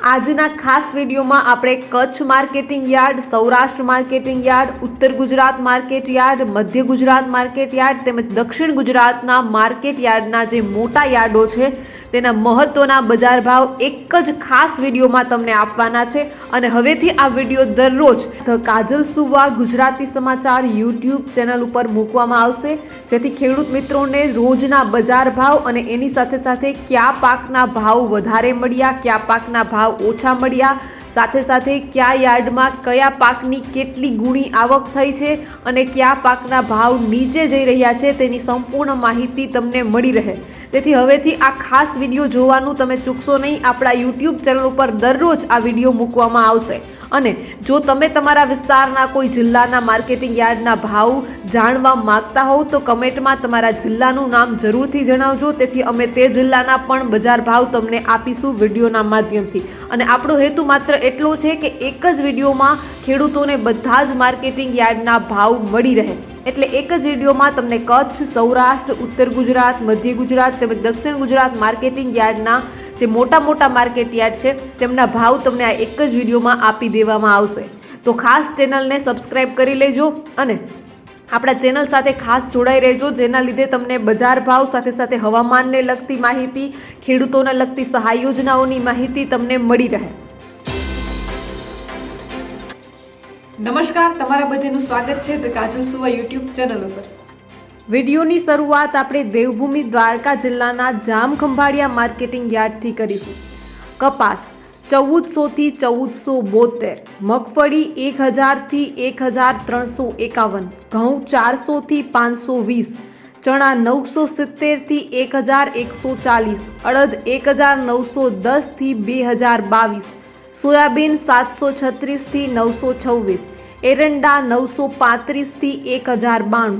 આજના ખાસ વિડીયોમાં આપણે Kutch marketing yard, Saurashtra marketing yard, ઉત્તર ગુજરાત માર્કેટ યાર્ડ, મધ્ય ગુજરાત માર્કેટ યાર્ડ તેમજ દક્ષિણ ગુજરાતના માર્કેટ યાર્ડના જે મોટા યાર્ડો છે તેના મહત્વના બજાર ભાવ એક જ ખાસ વિડીયોમાં તમને આપવાના છે। અને હવેથી આ વિડીયો દરરોજ ધ કાજલ સુવા ગુજરાતી સમાચાર યુટ્યુબ ચેનલ ઉપર મૂકવામાં આવશે, જેથી ખેડૂત મિત્રોને રોજના બજાર ભાવ અને એની સાથે સાથે કયા પાકના ભાવ વધારે મળ્યા, કયા પાકના ભાવ ઓછા મળ્યા, સાથે સાથે કયા યાર્ડમાં કયા પાકની કેટલી ગુણી આવક થઈ છે અને કયા પાકના ભાવ નીચે જઈ રહ્યા છે તેની સંપૂર્ણ માહિતી તમને મળી રહે। તેથી હવેથી આ ખાસ વિડીયો જોવાનું તમે ચૂકશો નહીં। આપણા યુટ્યુબ ચેનલ ઉપર દરરોજ આ વિડીયો મૂકવામાં આવશે અને જો તમે તમારા વિસ્તારના કોઈ જિલ્લાના માર્કેટિંગ યાર્ડના ભાવ જાણવા માંગતા હોવ તો કમેન્ટમાં તમારા જિલ્લાનું નામ જરૂરથી જણાવજો, તેથી અમે તે જિલ્લાના પણ બજાર ભાવ તમને આપીશું વિડીયોના માધ્યમથી। અને આપણો હેતુ માત્ર એટલો છે કે એક જ વિડીયોમાં ખેડૂતોને બધા જ માર્કેટિંગ યાર્ડના ભાવ મળી રહે, એટલે એક જ વિડીયોમાં તમને કચ્છ, સૌરાષ્ટ્ર, ઉત્તર ગુજરાત, મધ્ય ગુજરાત તેમજ દક્ષિણ ગુજરાત માર્કેટિંગ યાર્ડના જે મોટા મોટા માર્કેટ યાર્ડ છે તેમના ભાવ તમને આ એક જ વિડીયોમાં આપી દેવામાં આવશે। તો ખાસ ચેનલને સબસ્ક્રાઈબ કરી લેજો અને આપણા ચેનલ સાથે ખાસ જોડાઈ રહેજો, જેના લીધે તમને બજાર ભાવ સાથે સાથે હવામાનને લગતી માહિતી, ખેડૂતોને લગતી સહાય યોજનાઓની માહિતી તમને મળી રહે। નમસ્કાર, તમારા બધાનું સ્વાગત છે ધ કાજલ સુવા યુટ્યુબ ચેનલ ઉપર। વિડીયોની શરૂઆત આપણે દેવભૂમિ દ્વારકા જિલ્લાના જામખંભાળિયા માર્કેટિંગ યાર્ડથી કરીશું। કપાસ 1400 થી 1472, મગફળી 1000 થી 1351, ઘઉં 400 થી 520, ચણા 970 થી 1140, અડદ 1910 થી 2022, સોયાબીન 736 થી 926, એરંડા 935 થી 1092,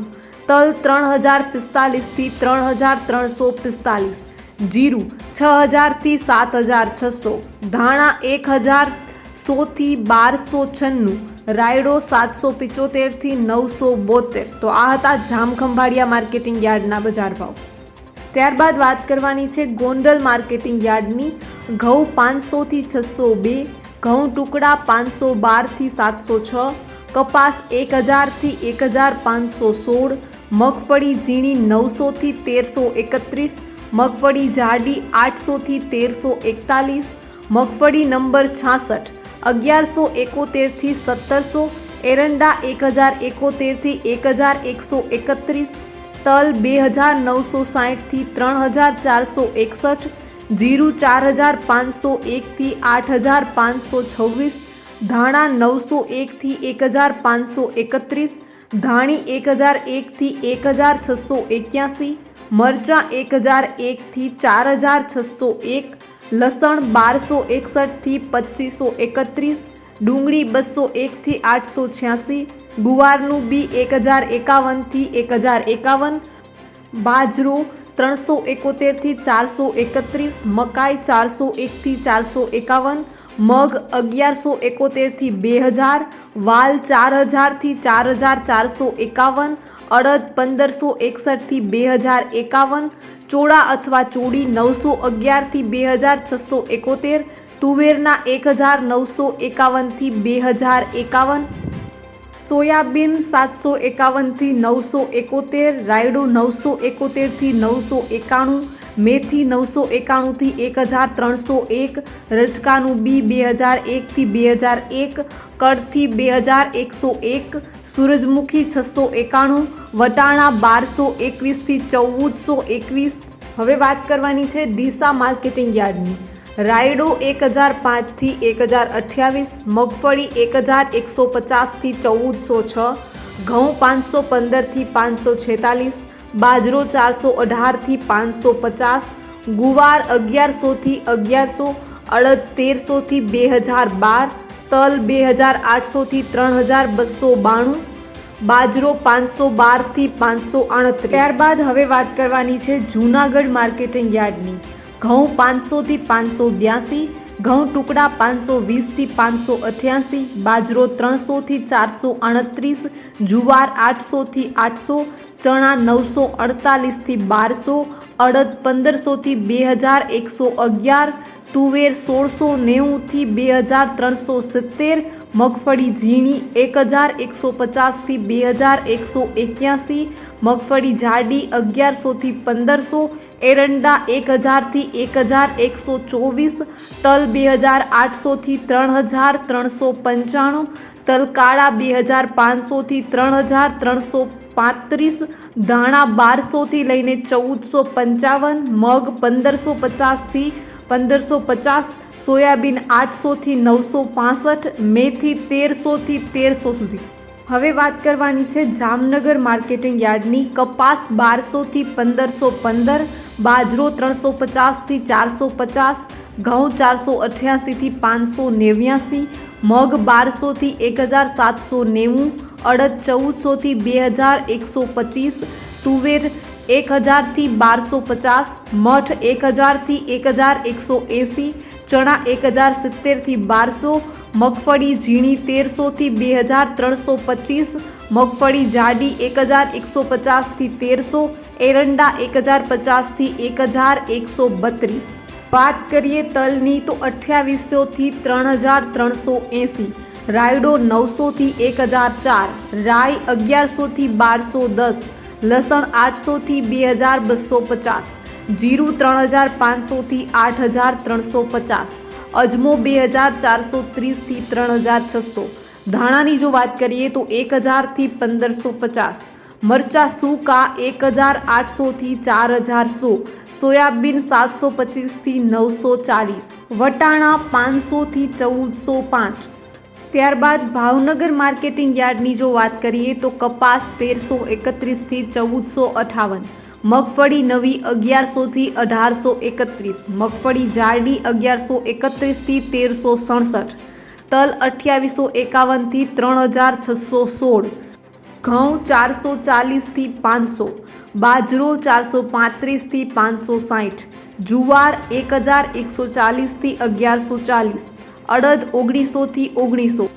તલ 3045 થી 3345, જીરું 6000 થી 7600, ધાણા 1100 થી 1296, રાયડો 775 થી 972। તો આ હતા જામખંભાળિયા માર્કેટિંગ યાર્ડના બજાર ભાવ। ત્યારબાદ વાત કરવાની છે ગોંડલ માર્કેટિંગ યાર્ડની। ઘઉં 500 થી 602, ઘઉં ટુકડા 512 થી 706, કપાસ 1000 થી 1516, મગફળી ઝીણી 900 થી 1331, મગફળી જાડી 800 થી 1341, મગફળી નંબર 66 1171 થી 1700, એરંડા 1071 થી 1131, તલ 2960 થી 3461, જીરું 4501 થી 8526, ધાણા 901 થી 1531, ધાણી 1001 થી 1681, મરચાં 1001 થી 4601, લસણ 1261 થી 2531, ડુંગળી 201 થી 886, ગુવારનું બી 1051 થી 1051, બાજરો 371 થી 431, મકાઈ 401 થી 451, મગ 1171 થી 2000, વાલ 4000 થી 4451, અડદ 1561 થી 2051, ચોળા અથવા ચોળી 911 થી 2671, તુવેરના 1951 થી 2051, સોયાબીન 751 થી 971, રાયડો 971 થી 991, મેથી 991 થી 1301, રજકાનું બી 2001 થી 2001, કડથી 2101, સૂરજમુખી 691, વટાણા 1221 થી 1421। હવે વાત કરવાની છે ડીસા માર્કેટિંગ યાર્ડની। રાયડો 1005 થી 1028, મગફળી 1150 થી 1406, ઘઉં 515 થી 546, બાજરો 418 થી 550, ગુવાર 1100 થી 1100, અડદ 1300 થી 2012, તલ 2800 થી 3292, બાજરો 512 થી 538। ત્યારબાદ હવે વાત કરવાની છે જૂનાગઢ માર્કેટિંગ યાર્ડની। ઘઉં 500 થી 582, ઘઉં ટુકડા 520 થી 588, બાજરો 300 થી 438, જુવાર 800 થી 800, ચણા 948 થી 1200, અડદ 1500 થી 2111, તુવેર 1690 થી 2370, મગફળી ઝીણી 1150 થી 2181, મગફળી જાડી 1100 થી 1500, એરંડા 1000 થી 1124, તલ 2800 થી 3395, તલ કાળા 2500 થી 3335, ધાણા 1200 થી લઈને 1455, મગ 1550 થી 1550, સોયાબીન 800 થી 965, મેથી 1300 થી 1300 સુધી. હવે વાત કરવાની છે જામનગર માર્કેટિંગ યાર્ડની. કપાસ 1200 થી 1515, બાજરો 350 થી 450, ઘઉં 488 થી 589, મગ 1200 થી 1790, અડદ 1400 થી 2125, તુવેર 1000 થી 1250, મઠ 1000 થી 1180, ચણા 1070 થી 1200, મગફળી ઝીણી 1300 થી 2325, મગફળી જાડી 1150 થી 1300, એરંડા 1050 થી 1132. વાત કરીએ તલની તો 2800 થી 3380, રાયડો 900 થી 1004, રાઈ 1100 થી 1210, લસણ 800 થી 2250, જીરું 3500 થી 8350, અજમો 2430 થી 3600. ધાણાની જો વાત કરીએ તો 1000 થી 1550, મરચા સૂકા 1800 થી 4100, સોયાબીન 725 થી 940, વટાણા 500 થી 1405. ત્યારબાદ ભાવનગર માર્કેટિંગ યાર્ડની જો વાત કરીએ તો કપાસ 1331 થી 1458, મગફળી નવી 1100 થી 1831, મગફળી જાડી 1131 થી 1367, તલ 2851 થી 3616, ઘઉં 440 થી 500, બાજરો 435 થી 560, જુવાર 1140 થી 1140, અડદ 1900 થી 1900,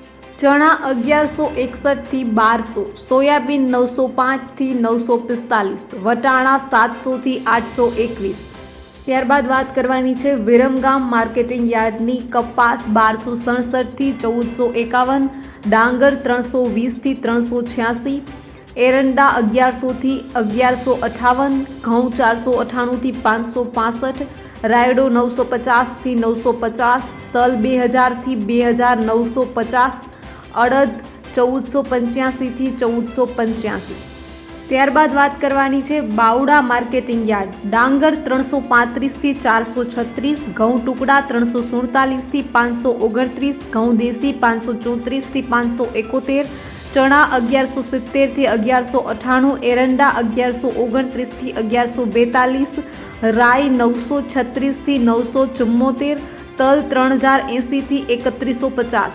ચણા 1161 થી 1200, સોયાબીન 905 થી 945, વટાણા 700 થી 821. ત્યારબાદ વાત કરવાની છે વિરમગામ માર્કેટિંગ યાર્ડની. કપાસ 1267 થી 1451, ડાંગર 320 થી 386, એરંડા 1100 થી 1158, ઘઉં 498 થી 565, રાયડો 950 થી 950, તલ 2000 થી 2950, અડદ 1485 થી 1485. ત્યારબાદ વાત કરવાની છે બાવડા માર્કેટિંગ યાર્ડ. ડાંગર 335 થી 436, ઘઉં ટુકડા 347 થી 529, ઘઉં દેશી 534 થી 571, ચણા 1170 થી 1198, એરંડા 1129 થી 1142, રાઈ 936 થી 974, તલ 3080 થી 3150.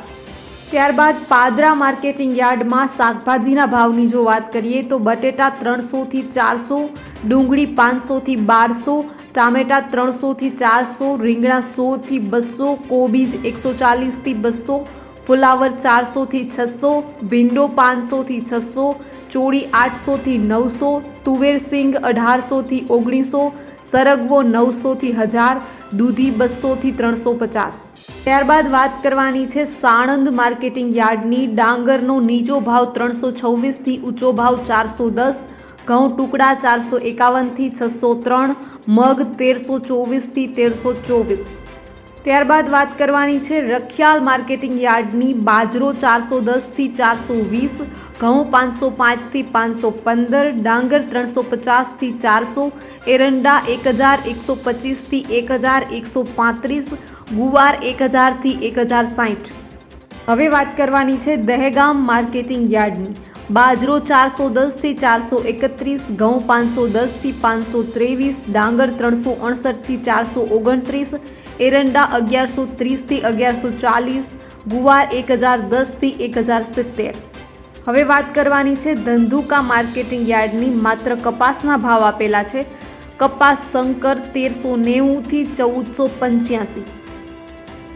ત્યારબાદ પાદરા માર્કેટિંગ યાર્ડમાં શાકભાજીના ભાવની જો વાત કરીએ તો બટેટા 300 થી 400, ડુંગળી 500 થી 1200, ટામેટા 300 થી 400, રીંગણા 100 થી 200, કોબીજ 140 થી 200, ફુલાવર 400 થી 600, ભીંડો 500 થી 600, ચોળી 800 થી 900, તુવેર સિંગ 1800 થી 1900, સરગવો 900 થી 1000, દૂધી 200 થી 350. ત્યારબાદ વાત કરવાની છે સાણંદ માર્કેટિંગ યાર્ડની. ડાંગરનો નીચો ભાવ 326 થી ઊંચો ભાવ 410, ઘઉં ટુકડા 451 થી 603, મગ 1324 થી 1324. ત્યારબાદ વાત કરવાની છે રખિયાલ માર્કેટિંગ યાર્ડની. બાજરો 410 થી 420, ઘઉં 505 થી 515, ડાંગર 350 થી 400, એરંડા 1125 થી 1135, ગુવાર 1000 થી 1060. હવે વાત કરવાની છે દહેગામ માર્કેટિંગ યાર્ડની. બાજરો 410 થી 431, ઘઉં 510 થી 523, ડાંગર 368 થી 429, એરંડા 1130 થી 1140, ગુવાર 1010 થી 1070. હવે વાત કરવાની છે ધંધુકા માર્કેટિંગ યાર્ડની. માત્ર કપાસના ભાવ આપેલા છે. કપાસ શંકર 1390 થી 1485.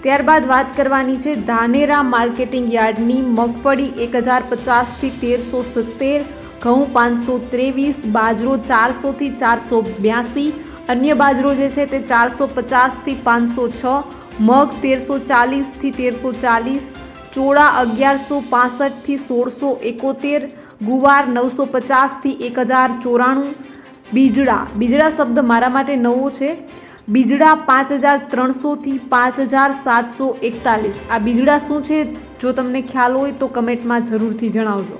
ત્યારબાદ વાત કરવાની છે ધાનેરા માર્કેટિંગ યાર્ડની. મગફળી 1050 થી 1370, ઘઉં 523, બાજરો 400 થી 482, अन्य बाजरो जे छे ते 450 થી 506, मग 1340 થી 1340, ચોળા 1165 થી 1671, ગુવાર 950 થી 1094, બીજડા શબ્દ મારા માટે નવો છે, બીજડા 5300 થી 5741. આ બીજડા શું છે? જો તમને ખ્યાલ હોય તો કમેન્ટમાં જરૂરથી જણાવજો.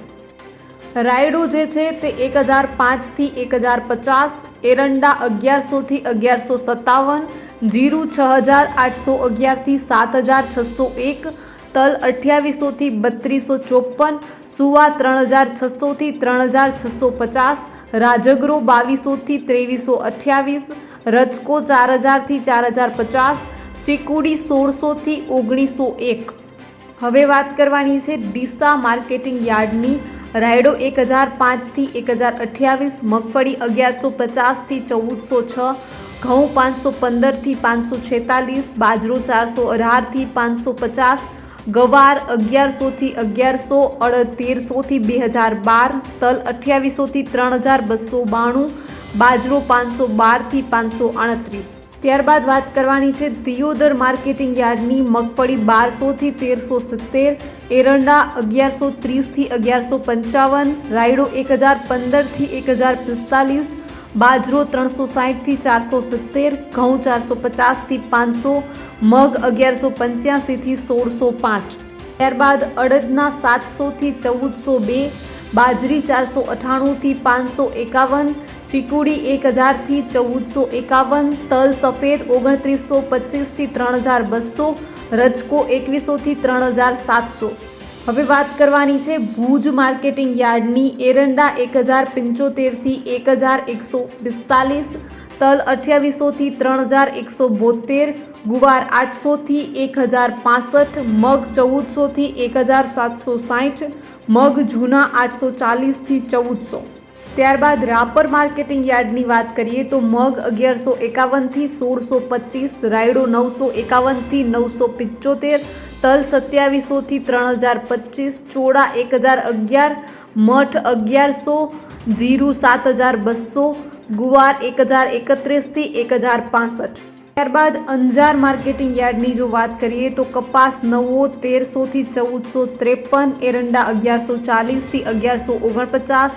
રાયડો જે છે તે 1005 થી 1050, એરંડા 1100 થી 1157, જીરું 6811 થી 7601, તલ 2800 થી 3254, સુવા 3600 થી 3650, રાજગરો 2200 થી 2328, રચકો 4000 થી 4050, ચીકુડી 1600 થી 1901. હવે વાત કરવાની છે ડીસા માર્કેટિંગ યાર્ડની. રાયડો 1005 થી 1028, મગફળી 1150 થી 1406, ઘઉં 515 થી 546, બાજરો 418 થી 550, ગવાર 1100 થી 1100, અડદ 1300 થી 2012, તલ 2800 થી 3292, બાજરો 512 થી 538. ત્યારબાદ વાત કરવાની છે દિયોદર માર્કેટિંગ યાર્ડની. મગફળી 1200 થી 1370, એરંડા 1130 થી 1155, રાયડો 1015 થી 1045, બાજરો 360 થી 470, ઘઉં 450 થી 500, મગ 1185 થી 1605. ત્યારબાદ અડદના 700 થી 1402, બાજરી 498 થી 551, ચીકુડી 1000 થી 1451, તલ સફેદ 2925 થી 3200, રચકો 2100 થી 3700. હવે વાત કરવાની છે ભુજ માર્કેટિંગ યાર્ડની. એરંડા 1075 થી 1145, તલ 2800 થી 3172, ગુવાર 800 થી 1065, મગ 1400 થી 1760, મગ જૂના 840 થી 1400. ત્યારબાદ રાપર માર્કેટિંગ યાર્ડની વાત કરીએ તો મગ 1151 થી 1625, રાયડો 951 થી 975, તલ 2700 થી 3025, ચોળા 1011, મઠ 1100, જીરું 7200, ગુવાર 1031 થી 1065. ત્યારબાદ અંજાર માર્કેટિંગ યાર્ડની જો વાત કરીએ તો કપાસ નવો 1300 થી 1453, એરંડા 1140 થી 1149,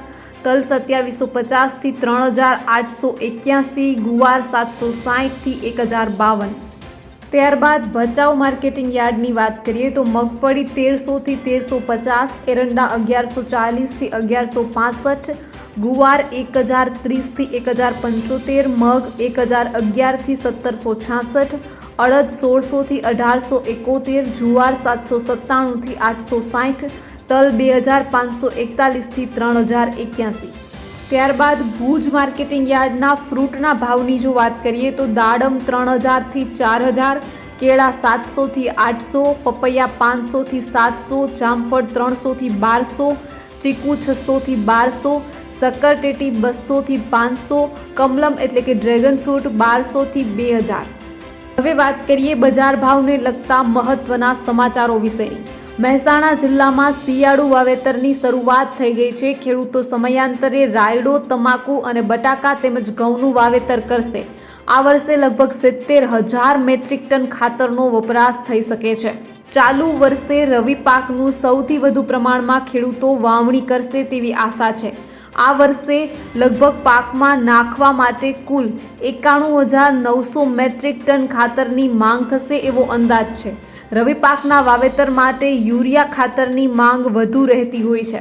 તલ 2750 થી 3881, ગુવાર 760 થી 1052. ત્યારબાદ ભચાઉ માર્કેટિંગ યાર્ડની વાત કરીએ તો મગફળી 1300 થી 1350, એરંડા 1140 થી 1165, ગુવાર 1030 થી 1075, મગ 1011 થી 1766, અડદ 1600 થી 1871, જુવાર 797 થી 860, તલ 2541 થી 3081. ત્યારબાદ ભુજ માર્કેટિંગ યાર્ડના ફ્રૂટના ભાવની જો વાત કરીએ તો દાડમ 3000 થી 4000, કેળા 700 થી 800, પપૈયા 500 થી 700, જામફળ 300 થી 1200, ચીકુ 600 થી 1200, શક્કરટેટી 200 થી 500, કમલમ એટલે કે ડ્રેગન ફ્રૂટ 1200 થી 2000. હવે વાત કરીએ બજાર ભાવને લગતા મહત્વના સમાચારો વિશેની. મહેસાણા જિલ્લામાં શિયાળુ વાવેતરની શરૂઆત થઈ ગઈ છે. ખેડૂતો સમયાંતરે રાયડો, તમાકુ અને બટાકા તેમજ ઘઉંનું વાવેતર કરશે. આ વર્ષે લગભગ 70,000 મેટ્રિક ટન ખાતરનો વપરાશ થઈ શકે છે. ચાલુ વર્ષે રવિ પાકનું સૌથી વધુ પ્રમાણમાં ખેડૂતો વાવણી કરશે તેવી આશા છે. આ વર્ષે લગભગ પાકમાં નાખવા માટે કુલ 91,900 મેટ્રિક ટન ખાતરની માંગ થશે એવો અંદાજ છે. રવિ પાકના વાવેતર માટે યુરિયા ખાતરની માંગ વધુ રહેતી હોય છે.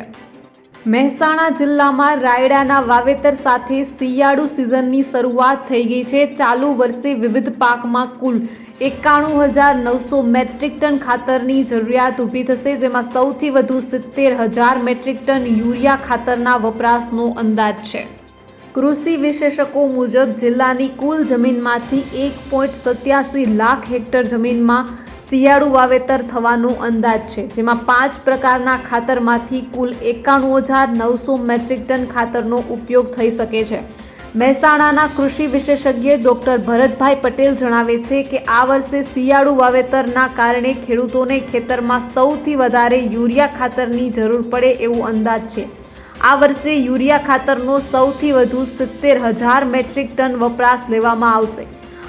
મહેસાણા જિલ્લામાં રાયડાના વાવેતર સાથે શિયાળુ સિઝનની શરૂઆત થઈ ગઈ છે. ચાલુ વર્ષે વિવિધ પાકમાં કુલ 91,900 મેટ્રિક ટન ખાતરની જરૂરિયાત ઊભી થશે, જેમાં સૌથી વધુ 70,000 મેટ્રિક ટન યુરિયા ખાતરના વપરાશનો અંદાજ છે. કૃષિ વિશેષકો મુજબ જિલ્લાની કુલ જમીનમાંથી 1.87 લાખ હેક્ટર જમીનમાં શિયાળુ વાવેતર થવાનો અંદાજ છે, જેમાં 5 પ્રકારના ખાતરમાંથી કુલ 91,900 મેટ્રિક ટન ખાતરનો ઉપયોગ થઈ શકે છે. મહેસાણાના કૃષિ વિશેષજ્ઞ ડોક્ટર ભરતભાઈ પટેલ જણાવે છે કે આ વર્ષે શિયાળુ વાવેતરના કારણે ખેડૂતોને ખેતરમાં સૌથી વધારે યુરિયા ખાતરની જરૂર પડે એવો અંદાજ છે. આ વર્ષે યુરિયા ખાતરનો સૌથી વધુ 70,000 મેટ્રિક ટન વપરાશ લેવામાં આવશે।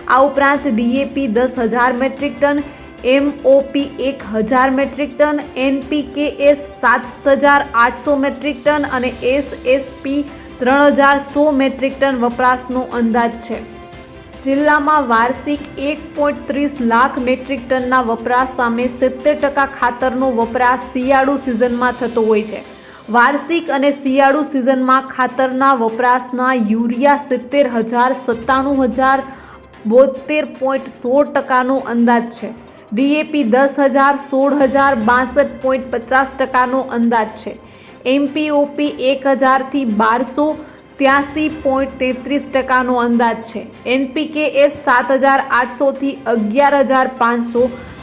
આ ઉપરાંત DAP 10,000 metric ton, MOP 1,000 metric ton, NPKS 7,800 metric ton અને એસએસપી 3,100 મેટ્રિક ટન વપરાશનો અંદાજ છે। જિલ્લામાં વાર્ષિક 1.30 લાખ મેટ્રિક ટનના વપરાશ સામે 70% ખાતરનો વપરાશ શિયાળુ સિઝનમાં થતો હોય છે। વાર્ષિક અને શિયાળુ સિઝનમાં ખાતરના વપરાશના યુરિયા 70,000, 97,000, 72.16%નો અંદાજ છે। ડીએપી 10,000, 16,000, 62.50%નો અંદાજ છે। એમપીઓપી 1,000 થી 1,200, 83.33%નો અંદાજ છે। એનપીકેએસ 7,800 થી 11,500,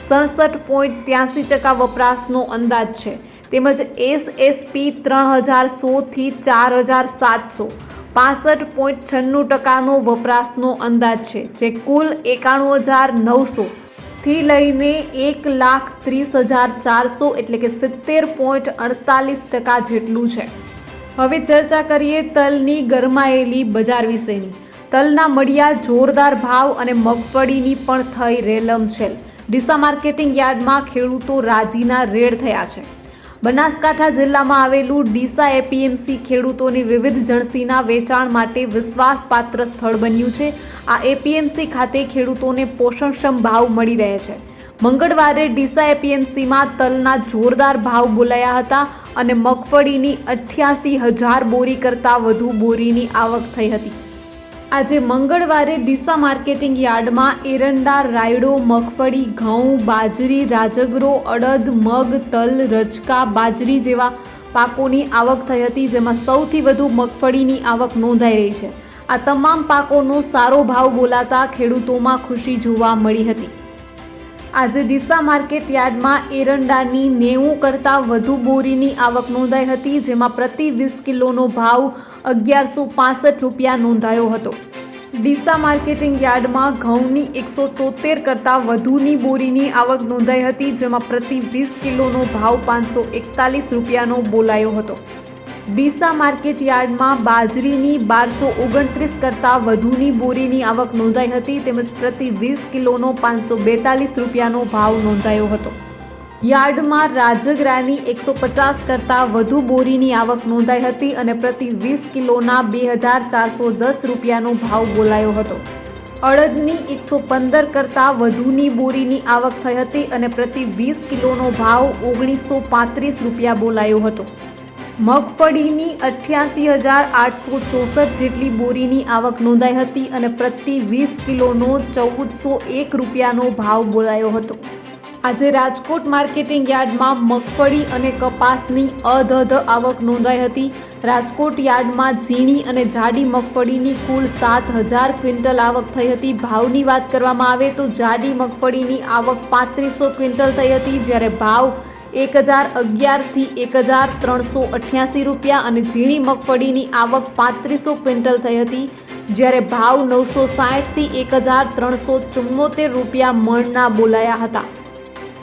67.83% વપરાશનો અંદાજ છે। તેમજ એસએસપી 3,100 થી 4,700, 65.96%નો વપરાશનો અંદાજ છે, જે કુલ 91,900 થી લઈને 1,30,400 એટલે કે 70.48% જેટલું છે। હવે ચર્ચા કરીએ તલની ગરમાયેલી બજાર વિશેની। તલના મળ્યા જોરદાર ભાવ અને મગફળીની પણ થઈ રેલમછેલ। ડીસા માર્કેટિંગ યાર્ડમાં ખેડૂતો રાજીના રેડ થયા છે। બનાસકાંઠા જિલ્લામાં આવેલું ડીસા એપીએમસી ખેડૂતોની વિવિધ જણસીના વેચાણ માટે વિશ્વાસપાત્ર સ્થળ બન્યું છે। આ એપીએમસી ખાતે ખેડૂતોને પોષણક્ષમ ભાવ મળી રહે છે। મંગળવારે ડીસા એપીએમસીમાં તલના જોરદાર ભાવ બોલાયા હતા અને મગફળીની 88,000 બોરી કરતાં વધુ બોરીની આવક થઈ હતી। આજે મંગળવારે ડીસા માર્કેટિંગ યાર્ડમાં એરંડા, રાયડો, મગફળી, ઘઉં, બાજરી, રાજગરો, અડદ, મગ, તલ, રજકા, બાજરી જેવા પાકોની આવક થઈ હતી, જેમાં સૌથી વધુ મગફળીની આવક નોંધાઈ રહી છે। આ તમામ પાકોનો સારો ભાવ બોલાતા ખેડૂતોમાં ખુશી જોવા મળી હતી। આજે ડીસા માર્કેટ યાર્ડમાં એરંડાની 90 કરતાં વધુ બોરીની આવક નોંધાઈ હતી, જેમાં પ્રતિ 20 કિલોનો ભાવ 1,165 રૂપિયા નોંધાયો હતો। ડીસા માર્કેટિંગ યાર્ડમાં ઘઉંની 173 કરતાં વધુની બોરીની આવક નોંધાઈ હતી, જેમાં પ્રતિ 20 કિલોનો ભાવ 541 રૂપિયાનો બોલાયો હતો। ડીસા માર્કેટ યાર્ડમાં બાજરીની 1229 કરતાં વધુની બોરીની આવક નોંધાઈ હતી, તેમજ પ્રતિ 20 કિલોનો 542 રૂપિયાનો ભાવ નોંધાયો હતો। યાર્ડમાં રાજગરાની 150 કરતાં વધુ બોરીની આવક નોંધાઈ હતી અને પ્રતિ 20 કિલોના 2,410 રૂપિયાનો ભાવ બોલાયો હતો। અડદની 115 કરતાં વધુની બોરીની આવક થઈ હતી અને પ્રતિ 20 કિલોનો ભાવ 1,935 રૂપિયા બોલાયો હતો। મગફળીની 88,864 જેટલી બોરીની આવક નોંધાઈ હતી અને પ્રતિ 20 કિલોનો 1,401 રૂપિયાનો ભાવ બોલાયો હતો। આજે રાજકોટ માર્કેટિંગ યાર્ડમાં મગફળી અને કપાસની અધધ આવક નોંધાઈ હતી। રાજકોટ યાર્ડમાં ઝીણી અને જાડી મગફળીની કુલ 7,000 ક્વિન્ટલ આવક થઈ હતી। ભાવની વાત કરવામાં આવે તો જાડી મગફળીની આવક 3500 ક્વિન્ટલ થઈ હતી, જ્યારે ભાવ 1,011 થી 1,388 રૂપિયા અને ઝીણી મગફળીની આવક 3500 ક્વિન્ટલ થઈ હતી, જ્યારે ભાવ 960 થી 1,374 રૂપિયા મણના બોલાયા હતા।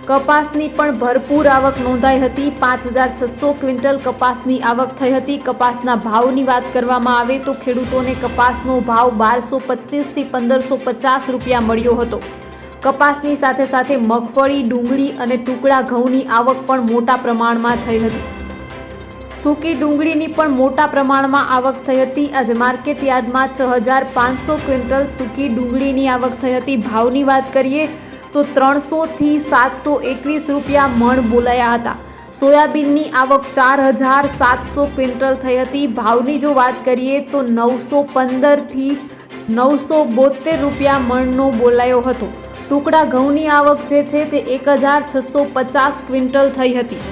કપાસની પણ ભરપૂર આવક નોંધાઈ હતી। 5,600 ક્વિન્ટલ કપાસની આવક થઈ હતી। કપાસના ભાવની વાત કરવામાં આવે તો ખેડૂતોને કપાસનો ભાવ 1,225 થી 1,550 રૂપિયા મળ્યો હતો। કપાસની સાથે સાથે મગફળી, ડુંગળી અને ટુકડા ઘઉંની આવક પણ મોટા પ્રમાણમાં થઈ હતી। સૂકી ડુંગળીની પણ મોટા પ્રમાણમાં આવક થઈ હતી। આજે માર્કેટ યાર્ડમાં 6,500 ક્વિન્ટલ સૂકી ડુંગળીની આવક થઈ હતી। ભાવની વાત કરીએ તો 300 થી 721 રૂપિયા મણ બોલાયા હતા। સોયાબીનની આવક 4,700 ક્વિન્ટલ થઈ હતી। ભાવની જો વાત કરીએ તો 915 થી 972 રૂપિયા મણનો બોલાયો હતો। ટુકડા ઘઉંની આવક જે છે તે 1,650 ક્વિન્ટલ થઈ હતી।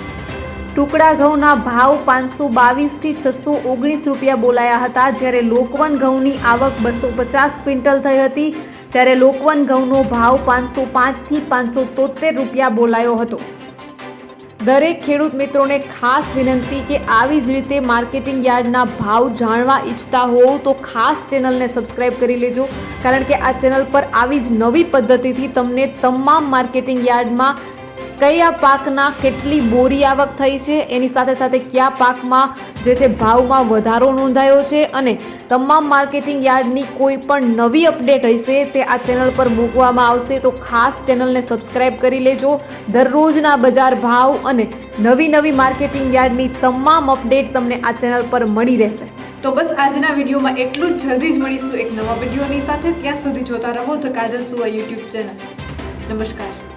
ટુકડા ઘઉંના ભાવ 522 થી 619 રૂપિયા બોલાયા હતા, જ્યારે લોકવન ઘઉંની આવક 250 ક્વિન્ટલ થઈ હતી, જ્યારે લોકવન ઘઉંનો ભાવ 505 થી 573 રૂપિયા બોલાયો હતો। દરેક ખેડૂત મિત્રોને ખાસ વિનંતી કે આવી જ રીતે માર્કેટિંગ યાર્ડના ભાવ જાણવા ઈચ્છતા હોવ તો ખાસ ચેનલને સબસ્ક્રાઇબ કરી લેજો, કારણ કે આ ચેનલ પર આવી જ નવી પદ્ધતિથી તમને તમામ માર્કેટિંગ યાર્ડમાં કયા પાકના કેટલી બોરી આવક થઈ છે, એની સાથે સાથે કયા પાકમાં જે છે ભાવમાં વધારો નોંધાયો છે અને તમામ માર્કેટિંગ યાર્ડની કોઈ પણ નવી અપડેટ હશે તે આ ચેનલ પર મૂકવામાં આવશે. તો ખાસ ચેનલને સબસ્ક્રાઇબ કરી લેજો. દરરોજના બજાર ભાવ અને નવી માર્કેટિંગ યાર્ડની તમામ અપડેટ તમને આ ચેનલ પર મળી રહેશે. તો બસ આજના વિડીયોમાં એટલું જ. જલ્દી જ મળીશું એક નવા વિડીયોની સાથે. ત્યાં સુધી જોતા રહો ધ કાજલ સુવા યુટ્યુબ ચેનલ. નમસ્કાર.